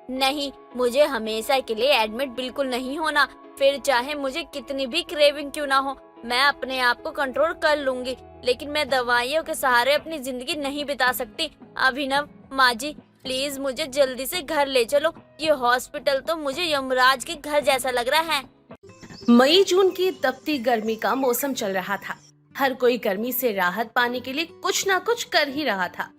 नहीं, मुझे हमेशा के लिए एडमिट बिल्कुल नहीं होना। फिर चाहे मुझे कितनी भी क्रेविंग क्यों ना हो, मैं अपने आप को कंट्रोल कर लूंगी, लेकिन मैं दवाइयों के सहारे अपनी जिंदगी नहीं बिता सकती। अभिनव, माँ जी, प्लीज मुझे जल्दी से घर ले चलो। ये हॉस्पिटल तो मुझे यमराज के घर जैसा लग रहा है। मई जून की तपती गर्मी का मौसम चल रहा था। हर कोई गर्मी से राहत पाने के लिए कुछ ना कुछ कर ही रहा था।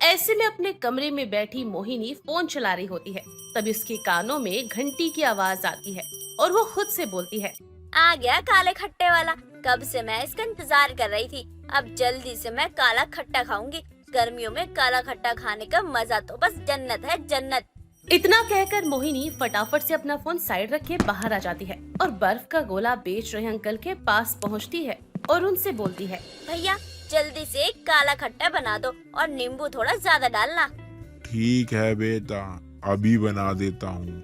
ऐसे में अपने कमरे में बैठी मोहिनी फोन चला रही होती है। तभी उसके कानों में घंटी की आवाज आती है और वो खुद से बोलती है, आ गया काले खट्टे वाला। कब से मैं इसका इंतजार कर रही थी। अब जल्दी से मैं काला खट्टा खाऊंगी। गर्मियों में काला खट्टा खाने का मजा तो बस जन्नत है, जन्नत। इतना कहकर मोहिनी फटाफट से अपना फोन साइड रखे बाहर आ जाती है और बर्फ का गोला बेच रहे अंकल के पास पहुंचती है और उनसे बोलती है, भैया, जल्दी से एक काला खट्टा बना दो और नींबू थोड़ा ज्यादा डालना। ठीक है बेटा, अभी बना देता हूँ।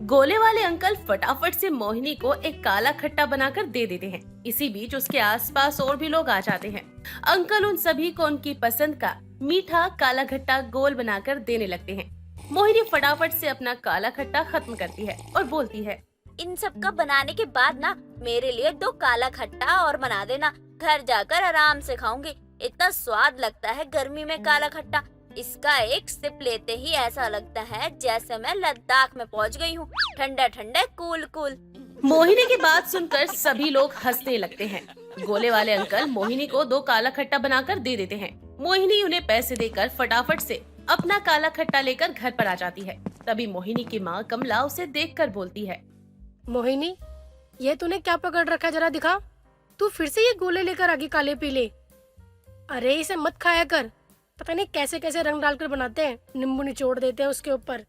गोले वाले अंकल फटाफट से मोहिनी को एक काला खट्टा बनाकर दे देते हैं। इसी बीच उसके आसपास और भी लोग आ जाते हैं। अंकल उन सभी को उनकी पसंद का मीठा काला खट्टा गोल बनाकर देने लगते हैं। मोहिनी फटाफट से अपना काला खट्टा खत्म करती है और बोलती है, इन सब का बनाने के बाद ना मेरे लिए 2 काला खट्टा और बना देना। घर जाकर आराम से खाऊंगी। इतना स्वाद लगता है गर्मी में काला खट्टा। इसका एक सिप लेते ही ऐसा लगता है जैसे मैं लद्दाख में पहुंच गई हूँ। ठंडा ठंडा, कूल कूल। मोहिनी की बात सुनकर सभी लोग हंसने लगते हैं। गोले वाले अंकल मोहिनी को 2 काला खट्टा बनाकर दे देते हैं। मोहिनी उन्हें पैसे देकर फटाफट से अपना काला खट्टा लेकर घर पर आ जाती है। तभी मोहिनी की माँ कमला उसे देखकर बोलती है, मोहिनी, ये तूने क्या पकड़ रखा है, जरा दिखा। तू फिर से ये गोले लेकर आ गई काले पीले। अरे इसे मत खाया कर। पता नहीं कैसे कैसे रंग डालकर बनाते हैं, नींबू निचोड़ देते हैं उसके ऊपर।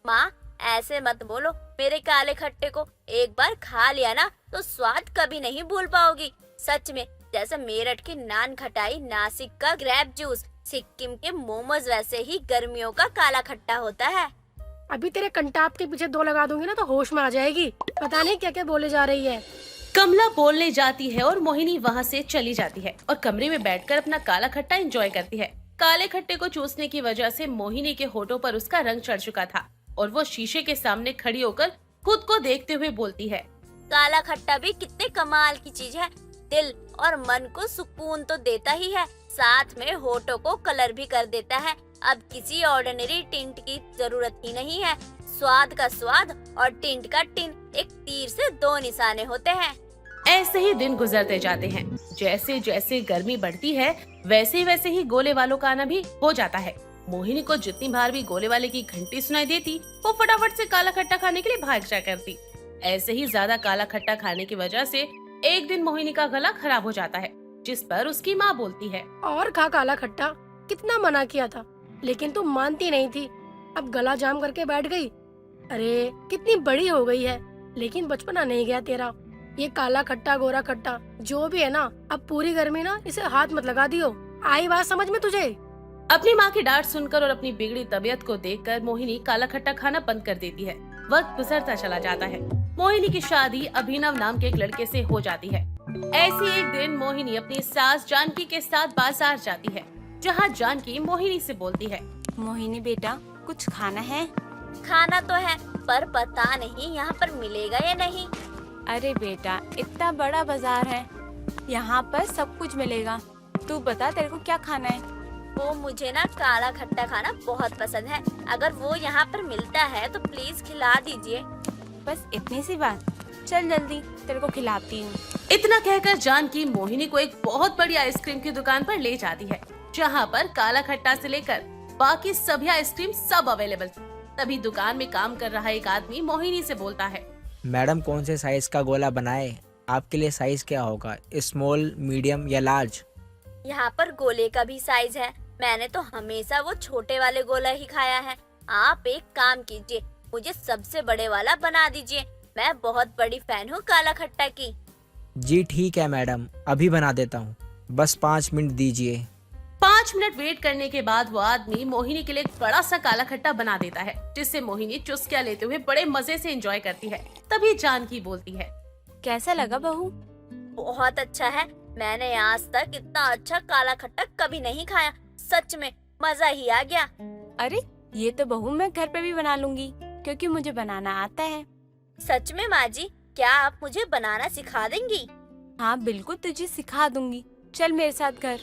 माँ, ऐसे मत बोलो। मेरे काले खट्टे को एक बार खा लिया ना तो स्वाद कभी नहीं भूल पाओगी। सच में, जैसे मेरठ की नान खटाई, नासिक का ग्रेप जूस, सिक्किम के मोमोज, वैसे ही गर्मियों का काला खट्टा होता है। अभी तेरे कंटाप के पीछे 2 लगा दूंगी ना तो होश में आ जाएगी। पता नहीं क्या क्या बोले जा रही है। कमला बोलने जाती है और मोहिनी वहाँ से चली जाती है और कमरे में बैठकर अपना काला खट्टा एंजॉय करती है। काले खट्टे को चूसने की वजह से मोहिनी के होठों पर उसका रंग चढ़ चुका था और वो शीशे के सामने खड़ी होकर खुद को देखते हुए बोलती है, काला खट्टा भी कितने कमाल की चीज है। दिल और मन को सुकून तो देता ही है, साथ में होठों को कलर भी कर देता है। अब किसी ऑर्डिनरी टिंट की जरूरत ही नहीं है। स्वाद का स्वाद और टिंट का टिंट, एक तीर से 2 निशाने होते हैं। ऐसे ही दिन गुजरते जाते हैं। जैसे जैसे गर्मी बढ़ती है वैसे ही गोले वालों का आना भी हो जाता है। मोहिनी को जितनी बार भी गोले वाले की घंटी सुनाई देती, वो फटाफट से काला खट्टा खाने के लिए भाग जा करती। ऐसे ही ज्यादा काला खट्टा खाने की वजह से एक दिन मोहिनी का गला खराब हो जाता है, जिस पर उसकी माँ बोलती है, और खा काला खट्टा। कितना मना किया था लेकिन तू मानती नहीं थी। अब गला जाम करके बैठ गई। अरे कितनी बड़ी हो गई है, लेकिन बचपना नहीं गया तेरा। ये काला खट्टा गोरा खट्टा जो भी है ना, अब पूरी गर्मी ना इसे हाथ मत लगा दियो। आई बात समझ में तुझे? अपनी माँ की डांट सुनकर और अपनी बिगड़ी तबीयत को देखकर मोहिनी काला खट्टा खाना बंद कर देती है। वक्त गुजरता चला जाता है। मोहिनी की शादी अभिनव नाम के एक लड़के से हो जाती है। ऐसी एक दिन मोहिनी अपनी सास जानकी के साथ बाजार जाती है, जहाँ जानकी मोहिनी से बोलती है, मोहिनी बेटा, कुछ खाना है? खाना तो है, पर पता नहीं यहाँ पर मिलेगा या नहीं। अरे बेटा, इतना बड़ा बाजार है, यहाँ पर सब कुछ मिलेगा। तू बता, तेरे को क्या खाना है? वो मुझे ना काला खट्टा खाना बहुत पसंद है। अगर वो यहाँ पर मिलता है तो प्लीज खिला दीजिए। बस इतनी सी बात, चल जल्दी तेरे को खिलाती हूँ। इतना कहकर जानकी मोहिनी को एक बहुत बड़ी आइसक्रीम की दुकान पर ले जाती है, जहाँ पर काला खट्टा से लेकर बाकी सभी आइसक्रीम सब अवेलेबल थी। तभी दुकान में काम कर रहा एक आदमी मोहिनी से बोलता है, मैडम, कौन से साइज का गोला बनाए? आपके लिए साइज क्या होगा, स्मॉल, मीडियम या लार्ज? यहाँ पर गोले का भी साइज है। मैंने तो हमेशा वो छोटे वाले गोला ही खाया है। आप एक काम कीजिए, मुझे सबसे बड़े वाला बना दीजिए। मैं बहुत बड़ी फैन हूँ काला खट्टा की। जी ठीक है मैडम, अभी बना देता हूँ, बस 5 मिनट दीजिए। 5 मिनट वेट करने के बाद वो आदमी मोहिनी के लिए एक बड़ा सा काला खट्टा बना देता है, जिससे मोहिनी चुस्कियां लेते हुए बड़े मजे से एंजॉय करती है। तभी जानकी बोलती है, कैसा लगा बहू? बहुत अच्छा है। मैंने आज तक इतना अच्छा काला खट्टा कभी नहीं खाया। सच में मजा ही आ गया। अरे ये तो बहू मैं घर पे भी बना लूंगी, क्योंकि मुझे बनाना आता है। सच में माँ जी, क्या आप मुझे बनाना सिखा देंगी? हाँ बिल्कुल, तुझे सिखा दूंगी, चल मेरे साथ घर।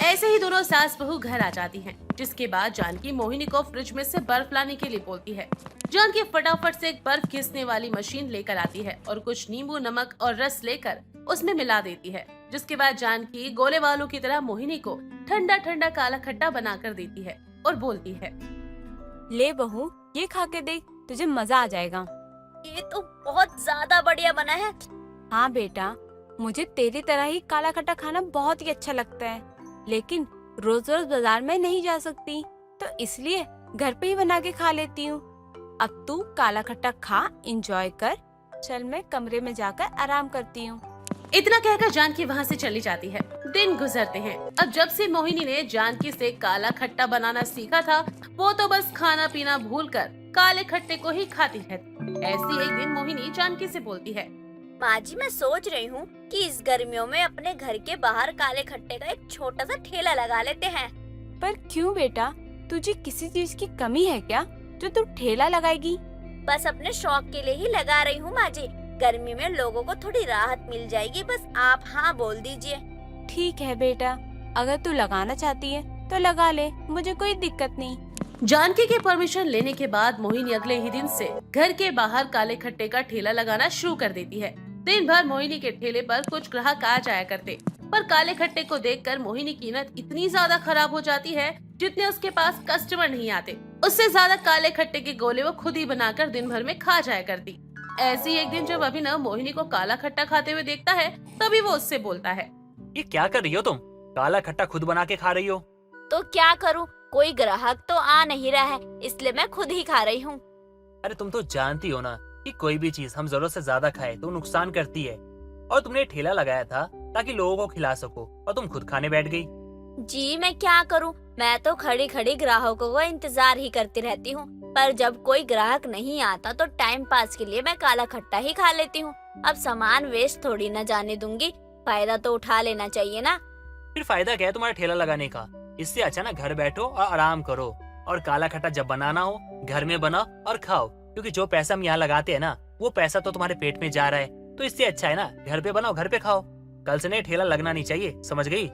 ऐसे ही दोनों सास बहू घर आ जाती हैं, जिसके बाद जानकी मोहिनी को फ्रिज में से बर्फ लाने के लिए बोलती है। जानकी फटाफट से एक बर्फ घिसने वाली मशीन लेकर आती है और कुछ नींबू, नमक और रस लेकर उसमें मिला देती है। जिसके बाद जानकी गोले वालों की तरह मोहिनी को ठंडा ठंडा काला खट्टा बना कर देती है और बोलती है, ले बहू, ये खा के देख, तुझे मजा आ जाएगा। ये तो बहुत ज्यादा बढ़िया बना है। हाँ बेटा, मुझे तेरी तरह ही काला खट्टा खाना बहुत ही अच्छा लगता है, लेकिन रोज रोज बाजार में नहीं जा सकती, तो इसलिए घर पे ही बना के खा लेती हूँ। अब तू काला खट्टा खा, एंजॉय कर। चल मैं कमरे में जाकर आराम करती हूँ। इतना कहकर जानकी वहाँ से चली जाती है। दिन गुजरते हैं। अब जब से मोहिनी ने जानकी से काला खट्टा बनाना सीखा था, वो तो बस खाना पीना भूलकर काले खट्टे को ही खाती है। ऐसी एक दिन मोहिनी जानकी से बोलती है, माँ जी, मैं सोच रही हूँ कि इस गर्मियों में अपने घर के बाहर काले खट्टे का एक छोटा सा ठेला लगा लेते हैं। पर क्यों बेटा, तुझे किसी चीज की कमी है क्या जो तू ठेला लगाएगी? बस अपने शौक के लिए ही लगा रही हूँ माँ जी। गर्मी में लोगों को थोड़ी राहत मिल जाएगी, बस आप हाँ बोल दीजिए। ठीक है बेटा, अगर तू लगाना चाहती है तो लगा ले, मुझे कोई दिक्कत नहीं। जानकी के परमिशन लेने के बाद मोहिनी अगले ही दिन से घर के बाहर काले खट्टे का ठेला लगाना शुरू कर देती है। दिन भर मोहिनी के ठेले पर कुछ ग्राहक आ जाया करते, पर काले खट्टे को देखकर मोहिनी की नीयत इतनी ज्यादा खराब हो जाती है जितने उसके पास कस्टमर नहीं आते। उससे ज्यादा काले खट्टे के गोले वो खुद ही बनाकर दिन भर में खा जाया करती। ऐसी एक दिन जब अभिनव मोहिनी को काला खट्टा खाते हुए देखता है, तभी वो उससे बोलता है, ये क्या कर रही हो तुम? काला खट्टा खुद बना के खा रही हो? तो क्या करूँ, कोई ग्राहक तो आ नहीं रहा है, इसलिए मैं खुद ही खा रही हूँ। अरे तुम तो जानती हो ना कि कोई भी चीज हम जरूरत से ज्यादा खाए तो नुकसान करती है, और तुमने ठेला लगाया था ताकि लोगों को खिला सको, और तुम खुद खाने बैठ गई। जी मैं क्या करूँ, मैं तो खड़ी खड़ी ग्राहकों का इंतजार ही करती रहती हूँ, पर जब कोई ग्राहक नहीं आता तो टाइम पास के लिए मैं काला खट्टा ही खा लेती हूँ। अब सामान वेस्ट थोड़ी न जाने दूंगी, फायदा तो उठा लेना चाहिए ना। फिर फायदा क्या है तुम्हारा ठेला लगाने का? इससे अच्छा ना घर बैठो और आराम करो, और काला खट्टा जब बनाना हो घर में बनाओ और खाओ, क्योंकि जो पैसा हम यहाँ लगाते हैं ना, वो पैसा तो तुम्हारे पेट में जा रहा है। तो इससे अच्छा है ना घर पे बनाओ, घर पे खाओ। कल से नहीं ठेला लगना नहीं चाहिए, समझ गई?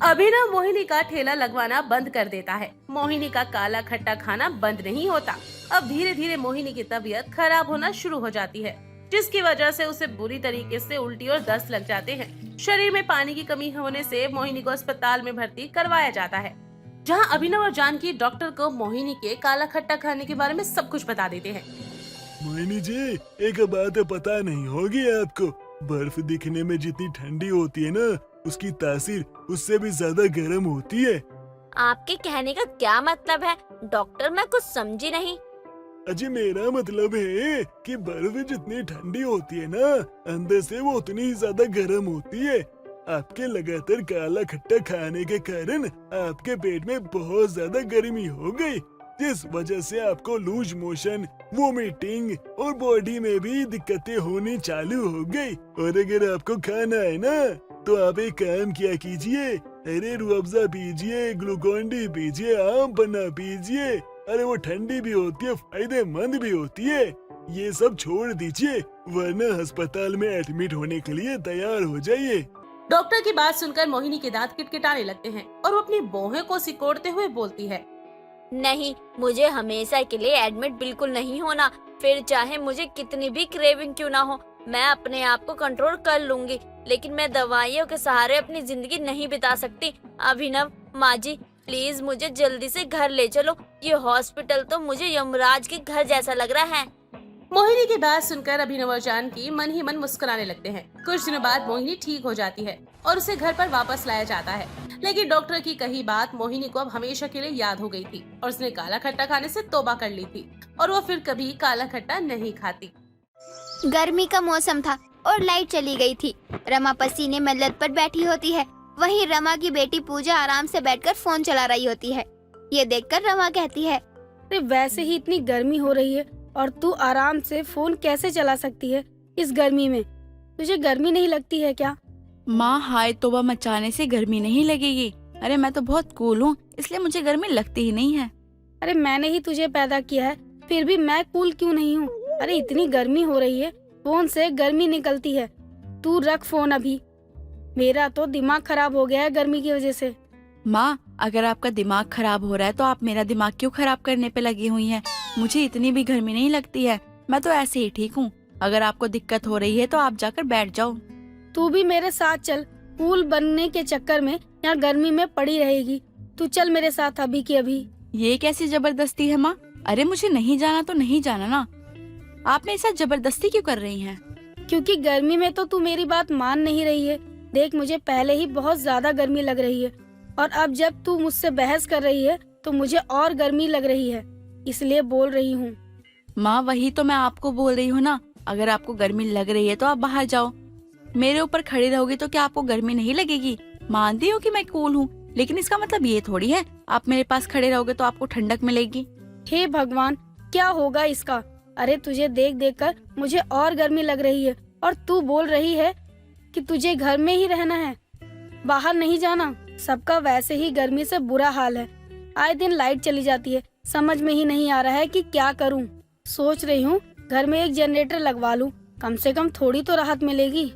अभिनव मोहिनी का ठेला लगवाना बंद कर देता है। मोहिनी का काला खट्टा खाना बंद नहीं होता। अब धीरे धीरे मोहिनी की तबीयत खराब होना शुरू हो जाती है, जिसकी वजह से उसे बुरी तरीके से उल्टी और दस्त लग जाते हैं। शरीर में पानी की कमी होने से मोहिनी को अस्पताल में भर्ती करवाया जाता है, जहां अभिनव और जानकी डॉक्टर को मोहिनी के काला खट्टा खाने के बारे में सब कुछ बता देते हैं। मोहिनी जी, एक बात पता नहीं होगी आपको, बर्फ दिखने में जितनी ठंडी होती है ना, उसकी तासीर उससे भी ज्यादा गर्म होती है। आपके कहने का क्या मतलब है डॉक्टर, मैं कुछ समझी नहीं। अजी मेरा मतलब है कि बर्फ जितनी ठंडी होती है ना, अंदर से वो उतनी ही ज्यादा गर्म होती है। आपके लगातार काला खट्टा खाने के कारण आपके पेट में बहुत ज्यादा गर्मी हो गई, जिस वजह से आपको लूज मोशन, वोमिटिंग और बॉडी में भी दिक्कतें होनी चालू हो गई। और अगर आपको खाना है ना, तो आप एक काम किया कीजिए, अरे रूह अफ़ज़ा पीजिए, ग्लूकोन डी पीजिए, आम पन्ना पीजिए। अरे वो ठंडी भी होती है, फायदेमंद भी होती है। ये सब छोड़ दीजिए, वरना अस्पताल में एडमिट होने के लिए तैयार हो जाइए। डॉक्टर की बात सुनकर मोहिनी के दांत किटकिटाने लगते हैं और वो अपनी भौहें को सिकोड़ते हुए बोलती है, नहीं, मुझे हमेशा के लिए एडमिट बिल्कुल नहीं होना, फिर चाहे मुझे कितनी भी क्रेविंग क्यों ना हो, मैं अपने आप को कंट्रोल कर लूंगी, लेकिन मैं दवाइयों के सहारे अपनी जिंदगी नहीं बिता सकती। अभिनव, माँ जी प्लीज मुझे जल्दी से घर ले चलो, ये हॉस्पिटल तो मुझे यमराज के घर जैसा लग रहा है। मोहिनी की बात सुनकर अभिनव और जानकी मन ही मन मुस्कुराने लगते हैं। कुछ दिनों बाद मोहिनी ठीक हो जाती है और उसे घर पर वापस लाया जाता है, लेकिन डॉक्टर की कही बात मोहिनी को अब हमेशा के लिए याद हो गई थी और उसने काला खट्टा खाने से तौबा कर ली थी और वो फिर कभी काला खट्टा नहीं खाती। गर्मी का मौसम था और लाइट चली गई थी। रमा पसीने में लत बैठी होती है, वहीं रमा की बेटी पूजा आराम से बैठकर फोन चला रही होती है। ये देखकर रमा कहती है, अरे वैसे ही इतनी गर्मी हो रही है और तू आराम से फोन कैसे चला सकती है इस गर्मी में? तुझे गर्मी नहीं लगती है क्या? माँ, हाय तौबा मचाने से गर्मी नहीं लगेगी। अरे मैं तो बहुत कूल हूँ, इसलिए मुझे गर्मी लगती ही नहीं है। अरे मैंने ही तुझे पैदा किया है, फिर भी मैं कूल क्यों नहीं हूँ? अरे इतनी गर्मी हो रही है, फोन से गर्मी निकलती है। तू रख फोन अभी, मेरा तो दिमाग खराब हो गया है गर्मी की वजह से। माँ, अगर आपका दिमाग खराब हो रहा है तो आप मेरा दिमाग क्यों खराब करने पे लगी हुई हैं? मुझे इतनी भी गर्मी नहीं लगती है, मैं तो ऐसे ही ठीक हूँ। अगर आपको दिक्कत हो रही है तो आप जाकर बैठ जाओ। तू भी मेरे साथ चल, कूल बनने के चक्कर में यहाँ गर्मी में पड़ी रहेगी। तू चल मेरे साथ अभी की अभी। ये कैसी जबरदस्ती है माँ? अरे मुझे नहीं जाना तो नहीं जाना ना, आप मेरे साथ जबरदस्ती क्यों कर रही हैं? क्योंकि गर्मी में तो तू मेरी बात मान नहीं रही है। देख, मुझे पहले ही बहुत ज्यादा गर्मी लग रही है और अब जब तू मुझसे बहस कर रही है तो मुझे और गर्मी लग रही है, इसलिए बोल रही हूँ। माँ, वही तो मैं आपको बोल रही हूँ ना, अगर आपको गर्मी लग रही है तो आप बाहर जाओ। मेरे ऊपर खड़ी रहोगी तो क्या आपको गर्मी नहीं लगेगी? मानती हूँ कि मैं कूल हूँ, लेकिन इसका मतलब ये थोड़ी है आप मेरे पास खड़े रहोगे तो आपको ठंडक मिलेगी। हे भगवान, क्या होगा इसका? अरे तुझे देख देख कर मुझे और गर्मी लग रही है और तू बोल रही है कि तुझे घर में ही रहना है, बाहर नहीं जाना। सबका वैसे ही गर्मी से बुरा हाल है, आए दिन लाइट चली जाती है, समझ में ही नहीं आ रहा है कि क्या करूं। सोच रही हूँ घर में एक जनरेटर लगवा लूं, कम से कम थोड़ी तो राहत मिलेगी।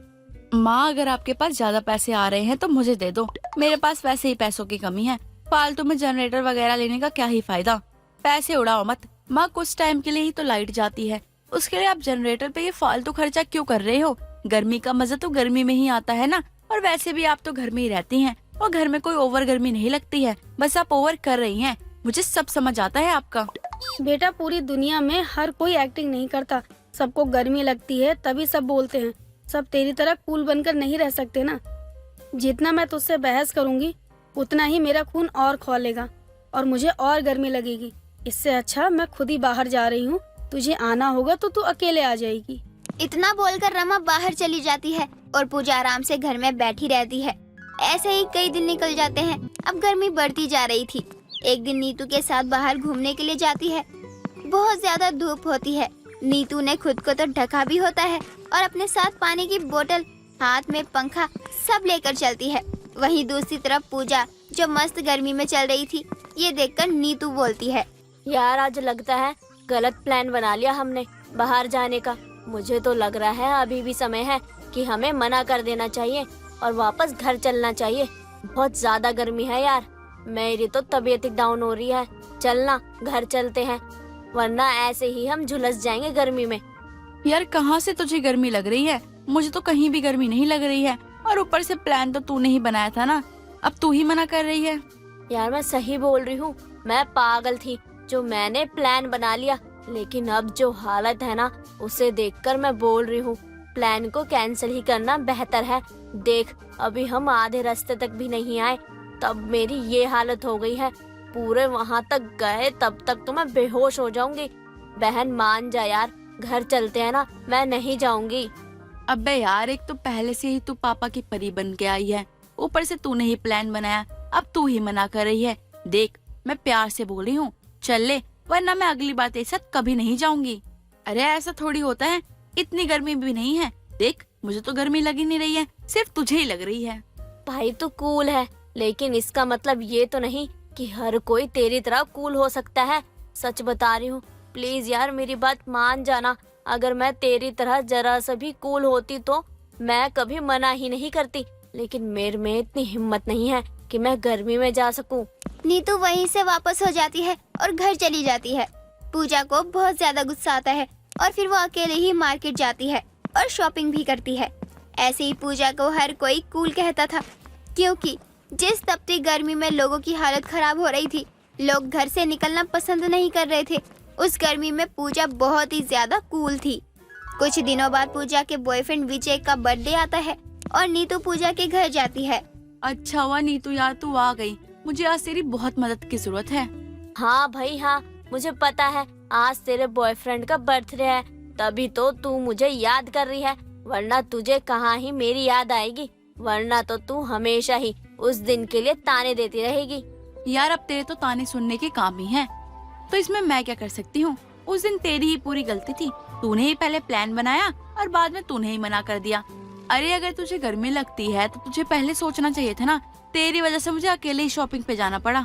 माँ, अगर आपके पास ज्यादा पैसे आ रहे हैं तो मुझे दे दो, मेरे पास वैसे ही पैसों की कमी है। फालतू में जनरेटर वगैरह लेने का क्या ही फायदा, पैसे उड़ाओ मत। माँ, कुछ टाइम के लिए ही तो लाइट जाती है, उसके लिए आप जनरेटर पे ये फालतू खर्चा क्यों कर रहे हो? गर्मी का मजा तो गर्मी में ही आता है ना, और वैसे भी आप तो घर में ही रहती हैं और घर में कोई ओवर गर्मी नहीं लगती है, बस आप ओवर कर रही हैं। मुझे सब समझ आता है आपका। बेटा, पूरी दुनिया में हर कोई एक्टिंग नहीं करता, सबको गर्मी लगती है तभी सब बोलते हैं। सब तेरी तरह कूल बनकर नहीं रह सकते ना। जितना मैं तुझसे बहस करूंगी उतना ही मेरा खून और खौलेगा और मुझे और गर्मी लगेगी। इससे अच्छा मैं खुद ही बाहर जा रही हूँ, तुझे आना होगा तो तू अकेले आ जाएगी। इतना बोलकर रमा बाहर चली जाती है और पूजा आराम से घर में बैठी रहती है। ऐसे ही कई दिन निकल जाते हैं। अब गर्मी बढ़ती जा रही थी। एक दिन नीतू के साथ बाहर घूमने के लिए जाती है। बहुत ज्यादा धूप होती है। नीतू ने खुद को तो ढका भी होता है और अपने साथ पानी की बोतल, हाथ में पंखा सब लेकर चलती है। वहीं दूसरी तरफ पूजा जो मस्त गर्मी में चल रही थी, ये देखकर नीतू बोलती है, यार आज लगता है गलत प्लान बना लिया हमने बाहर जाने का। मुझे तो लग रहा है अभी भी समय है कि हमें मना कर देना चाहिए और वापस घर चलना चाहिए। बहुत ज्यादा गर्मी है यार, मेरी तो तबीयत ही डाउन हो रही है। चलना घर चलते हैं, वरना ऐसे ही हम झुलस जाएंगे गर्मी में। यार, कहाँ से तुझे गर्मी लग रही है? मुझे तो कहीं भी गर्मी नहीं लग रही है, और ऊपर से प्लान तो तूने ही बनाया था ना, अब तू ही मना कर रही है। यार मैं सही बोल रही हूँ, मैं पागल थी जो मैंने प्लान बना लिया, लेकिन अब जो हालत है ना उसे देखकर मैं बोल रही हूँ प्लान को कैंसिल ही करना बेहतर है। देख, अभी हम आधे रास्ते तक भी नहीं आए तब मेरी ये हालत हो गई है। पूरे वहाँ तक गए तब तक तो मैं बेहोश हो जाऊंगी। बहन मान जा यार, घर चलते हैं ना, मैं नहीं जाऊंगी। अबे यार, एक तो पहले से ही तू पापा की परी बन के आई है, ऊपर से तूने ही प्लान बनाया, अब तू ही मना कर रही है। देख, मैं प्यार से बोल रही हूँ, चल ले, वरना मैं अगली बार तेरे साथ कभी नहीं जाऊंगी। अरे ऐसा थोड़ी होता है, इतनी गर्मी भी नहीं है। देख, मुझे तो गर्मी लग ही नहीं रही है, सिर्फ तुझे ही लग रही है। भाई तो कूल है, लेकिन इसका मतलब ये तो नहीं कि हर कोई तेरी तरह कूल हो सकता है। सच बता रही हूँ, प्लीज यार मेरी बात मान जाना। अगर मैं तेरी तरह जरा सा भी कूल होती तो मैं कभी मना ही नहीं करती, लेकिन मेरे में इतनी हिम्मत नहीं है कि मैं गर्मी में जा सकूं। नीतू वहीं से वापस हो जाती है और घर चली जाती है। पूजा को बहुत ज्यादा गुस्सा आता है और फिर वो अकेले ही मार्केट जाती है और शॉपिंग भी करती है। ऐसे ही पूजा को हर कोई कूल कहता था, क्योंकि जिस तपती गर्मी में लोगों की हालत खराब हो रही थी, लोग घर से निकलना पसंद नहीं कर रहे थे। उस गर्मी में पूजा बहुत ही ज्यादा कूल थी। कुछ दिनों बाद पूजा के बॉयफ्रेंड विजय का बर्थडे आता है और नीतू पूजा के घर जाती है। अच्छा हुआ नीतू यार, तू आ गई, मुझे आज तेरी बहुत मदद की जरूरत है। हाँ भाई हाँ, मुझे पता है आज तेरे बॉयफ्रेंड का बर्थडे है, तभी तो तू मुझे याद कर रही है, वरना तुझे कहाँ ही मेरी याद आएगी। वरना तो तू हमेशा ही उस दिन के लिए ताने देती रहेगी। यार, अब तेरे तो ताने सुनने के काम ही हैं, तो इसमें मैं क्या कर सकती हूँ? उस दिन तेरी ही पूरी गलती थी, तूने ही पहले प्लान बनाया और बाद में तूने ही मना कर दिया। अरे अगर तुझे गर्मी लगती है तो तुझे पहले सोचना चाहिए था ना, तेरी वजह से मुझे अकेले ही शॉपिंग पे जाना पड़ा।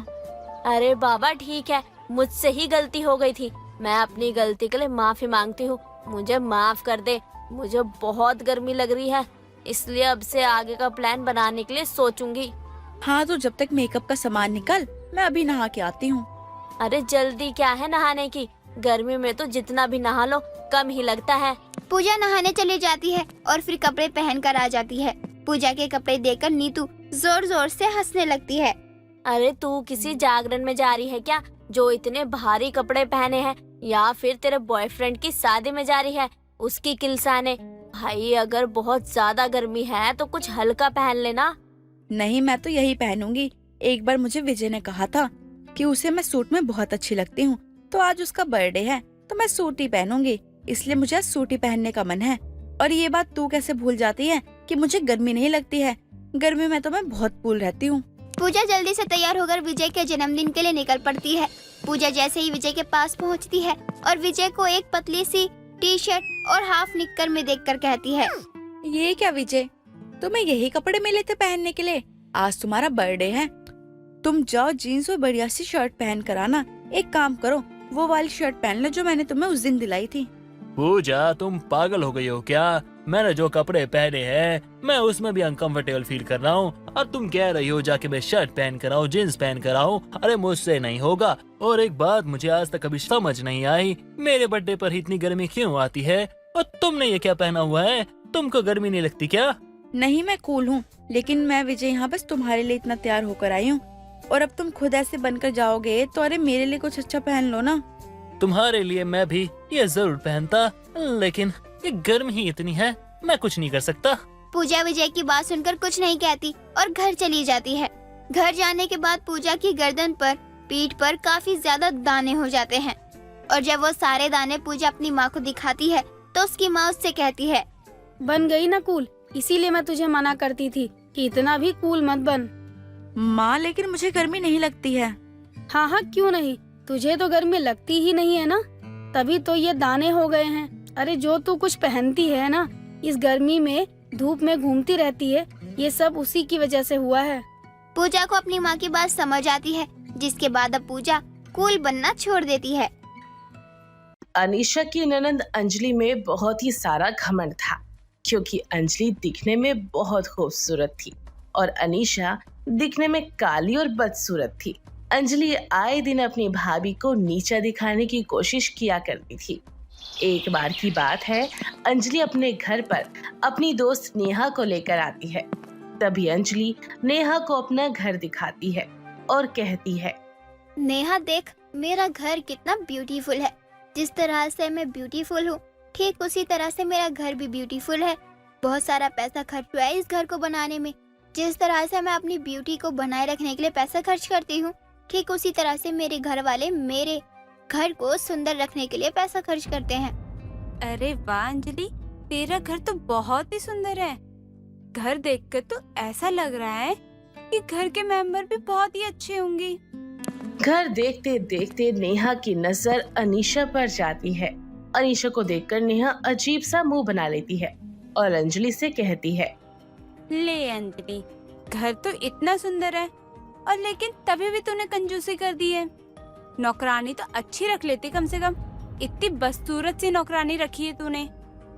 अरे बाबा ठीक है, मुझसे ही गलती हो गई थी। मैं अपनी गलती के लिए माफी मांगती हूँ। मुझे माफ कर दे। मुझे बहुत गर्मी लग रही है, इसलिए अब से आगे का प्लान बनाने के लिए सोचूंगी। हाँ तो जब तक मेकअप का सामान निकल, मैं अभी नहा के आती हूँ। अरे जल्दी क्या है नहाने की? गर्मी में तो जितना भी नहा लो कम ही लगता है। पूजा नहाने चली जाती है और फिर कपड़े पहनकर आ जाती है। पूजा के कपड़े देखकर नीतू जोर जोर से हंसने लगती है। अरे तू किसी जागरण में जा रही है क्या, जो इतने भारी कपड़े पहने हैं? या फिर तेरे बॉयफ्रेंड की शादी में जा रही है, उसकी किलसाने? भाई अगर बहुत ज्यादा गर्मी है तो कुछ हल्का पहन लेना। नहीं, मैं तो यही पहनूंगी। एक बार मुझे विजय ने कहा था कि उसे मैं सूट में बहुत अच्छी लगती हूँ, तो आज उसका बर्थडे है तो मैं सूट ही पहनूंगी। इसलिए मुझे आज सूट ही पहनने का मन है। और ये बात तू कैसे भूल जाती है कि मुझे गर्मी नहीं लगती है? गर्मी में तो मैं बहुत कूल रहती हूँ। पूजा जल्दी से तैयार होकर विजय के जन्मदिन के लिए निकल पड़ती है। पूजा जैसे ही विजय के पास पहुंचती है और विजय को एक पतली सी टी शर्ट और हाफ निक्कर में देखकर कहती है, ये क्या विजय, तुम्हें यही कपड़े मिले थे पहनने के लिए? आज तुम्हारा बर्थडे है, तुम जाओ जीन्स और बढ़िया सी शर्ट पहन कर आना। एक काम करो, वो वाली शर्ट पहन लो जो मैंने तुम्हें उस दिन दिलाई थी। पूजा तुम पागल हो गई हो क्या? मैंने जो कपड़े पहने हैं मैं उसमें भी अनकंफर्टेबल फील कर रहा हूँ, और तुम कह रही हो जाके मैं शर्ट पहन कर आऊँ, जींस पहन कर आऊँ? अरे मुझसे नहीं होगा। और एक बात मुझे आज तक कभी समझ नहीं आई, मेरे बर्थडे पर ही इतनी गर्मी क्यों आती है? और तुमने ये क्या पहना हुआ है? तुमको गर्मी नहीं लगती क्या? नहीं, मैं कूल हूँ, लेकिन मैं विजय यहाँ बस तुम्हारे लिए इतना तैयार होकर आई हूँ। और अब तुम खुद ऐसे बनकर जाओगे तो अरे मेरे लिए कुछ अच्छा पहन लो ना। तुम्हारे लिए मैं भी ये जरूर पहनता, लेकिन ये गर्मी ही इतनी है, मैं कुछ नहीं कर सकता। पूजा विजय की बात सुनकर कुछ नहीं कहती और घर चली जाती है। घर जाने के बाद पूजा की गर्दन पर, पीठ पर काफी ज्यादा दाने हो जाते हैं। और जब वो सारे दाने पूजा अपनी माँ को दिखाती है तो उसकी माँ उससे कहती है, बन गई ना कूल, इसीलिए मैं तुझे मना करती थी कि इतना भी कूल मत बन। माँ, लेकिन मुझे गर्मी नहीं लगती है। हाँ हाँ, क्यों नहीं, तुझे तो गर्मी लगती ही नहीं है ना, तभी तो ये दाने हो गए हैं। अरे जो तू कुछ पहनती है ना, इस गर्मी में धूप में घूमती रहती है, ये सब उसी की वजह से हुआ है। पूजा को अपनी माँ की बात समझ आती है, जिसके बाद अब पूजा कूल बनना छोड़ देती है। अनीशा की ननंद अंजलि में बहुत ही सारा घमंड था, क्योंकि अंजलि दिखने में बहुत खूबसूरत थी और अनीशा दिखने में काली और बदसूरत थी। अंजलि आए दिन अपनी भाभी को नीचा दिखाने की कोशिश किया करती थी। एक बार की बात है, अंजलि अपने घर पर अपनी दोस्त नेहा को लेकर आती है। तभी अंजलि नेहा को अपना घर दिखाती है और कहती है, नेहा देख, मेरा घर कितना ब्यूटीफुल है। जिस तरह से मैं ब्यूटीफुल हूँ, ठीक उसी तरह से मेरा घर भी ब्यूटीफुल है। बहुत सारा पैसा खर्च हुआ है इस घर को बनाने में। जिस तरह से मैं अपनी ब्यूटी को बनाए रखने के लिए पैसा खर्च करती हूँ, ठीक उसी तरह से मेरे घर वाले मेरे घर को सुंदर रखने के लिए पैसा खर्च करते हैं। अरे वाह अंजलि, तेरा घर तो बहुत ही सुंदर है। घर देखकर तो ऐसा लग रहा है कि घर के मेंबर भी बहुत ही अच्छे होंगे। घर देखते देखते नेहा की नजर अनीशा पर जाती है। अनीशा को देखकर नेहा अजीब सा मुंह बना लेती है और अंजलि से कहती है, ले अंजलि, घर तो इतना सुंदर है और लेकिन तभी भी तूने कंजूसी कर दी है। नौकरानी तो अच्छी रख लेती कम से कम, इतनी बदसूरत सी नौकरानी रखी है तूने।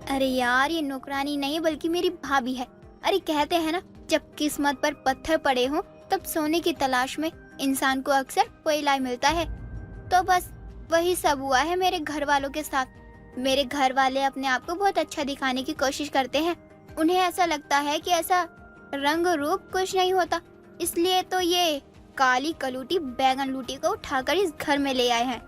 अरे यार, ये नौकरानी नहीं बल्कि मेरी भाभी है। अरे कहते हैं ना, जब किस्मत पर पत्थर पड़े हों तब सोने की तलाश में इंसान को अक्सर कोयला मिलता है। तो बस वही सब हुआ है मेरे घर वालों के साथ। मेरे घर वाले अपने आप को बहुत अच्छा दिखाने की कोशिश करते हैं। उन्हें ऐसा लगता है कि ऐसा रंग रूप कुछ नहीं होता, इसलिए तो ये काली कलूटी बैगन लूटी को उठाकर इस घर में ले आए हैं।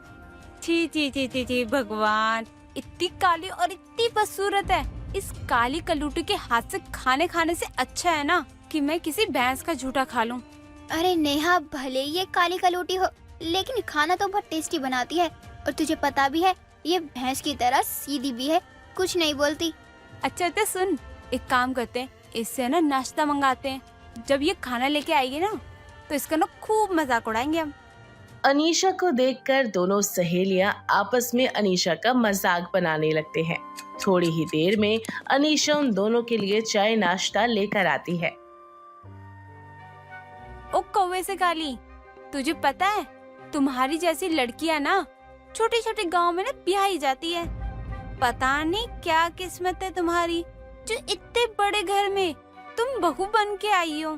छी छी छी छी छी भगवान, इतनी काली और इतनी बदसूरत है। इस काली कलूटी के हाथ से खाने से अच्छा है ना कि मैं किसी भैंस का झूठा खा लूं। अरे नेहा, भले ये काली कलूटी हो लेकिन खाना तो बहुत टेस्टी बनाती है। और तुझे पता भी है, ये भैंस की तरह सीधी भी है, कुछ नहीं बोलती। अच्छा सुन, एक काम करते हैं, इससे ना नाश्ता मंगाते हैं। जब ये खाना लेके आएगी ना तो इसका ना खूब मजाक उड़ाएंगे हम। अनीशा को देखकर दोनों सहेलियां आपस में अनीशा का मजाक बनाने लगते हैं। थोड़ी ही देर में अनीशा उन दोनों के लिए चाय नाश्ता लेकर आती है। ओ कौवे से काली, तुझे पता है तुम्हारी जैसी लड़कियां ना छोटे छोटे गांव में ना ब्याही जाती है। पता नहीं क्या किस्मत है तुम्हारी जो इतने बड़े घर में तुम बहू बन के आई हो।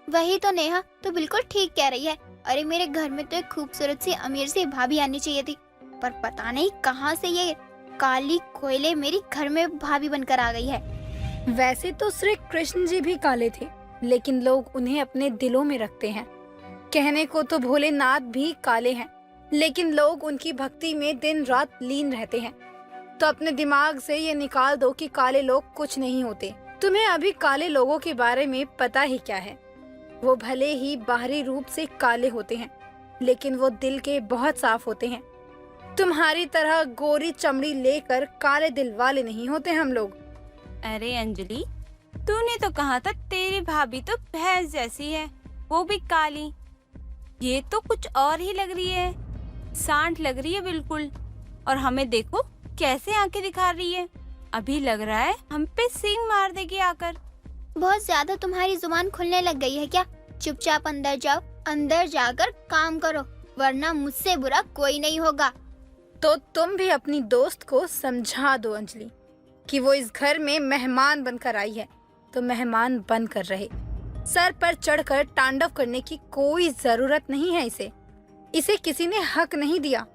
वही तो नेहा, तो बिल्कुल ठीक कह रही है। अरे मेरे घर में तो एक खूबसूरत सी अमीर सी भाभी आनी चाहिए थी, पर पता नहीं कहाँ से ये काली कोयले मेरी घर में भाभी बनकर आ गई है। वैसे तो श्री कृष्ण जी भी काले थे, लेकिन लोग उन्हें अपने दिलों में रखते हैं। कहने को तो भोलेनाथ भी काले हैं, लेकिन लोग उनकी भक्ति में दिन रात लीन रहते हैं। तो अपने दिमाग से ये निकाल दो कि काले लोग कुछ नहीं होते। तुम्हें अभी काले लोगों के बारे में पता ही क्या है। वो भले ही बाहरी रूप से काले होते हैं, लेकिन वो दिल के बहुत साफ होते हैं। तुम्हारी तरह गोरी चमड़ी लेकर काले दिल वाले नहीं होते हम लोग। अरे अंजलि, तूने तो कहा था तेरी भाभी तो भैंस जैसी है, वो भी काली। ये तो कुछ और ही लग रही है, सांड लग रही है बिल्कुल। और हमें देखो कैसे आंखें दिखा रही है। अभी लग रहा है हम पे सींग मार देगी आकर। बहुत ज्यादा तुम्हारी जुबान खुलने लग गई है क्या? चुपचाप अंदर जाओ, अंदर जाकर काम करो, वरना मुझसे बुरा कोई नहीं होगा। तो तुम भी अपनी दोस्त को समझा दो अंजलि कि वो इस घर में मेहमान बनकर आई है, तो मेहमान बनकर रहे। सर पर चढ़कर तांडव करने की कोई जरूरत नहीं है इसे। इसे किसी ने हक नहीं दिया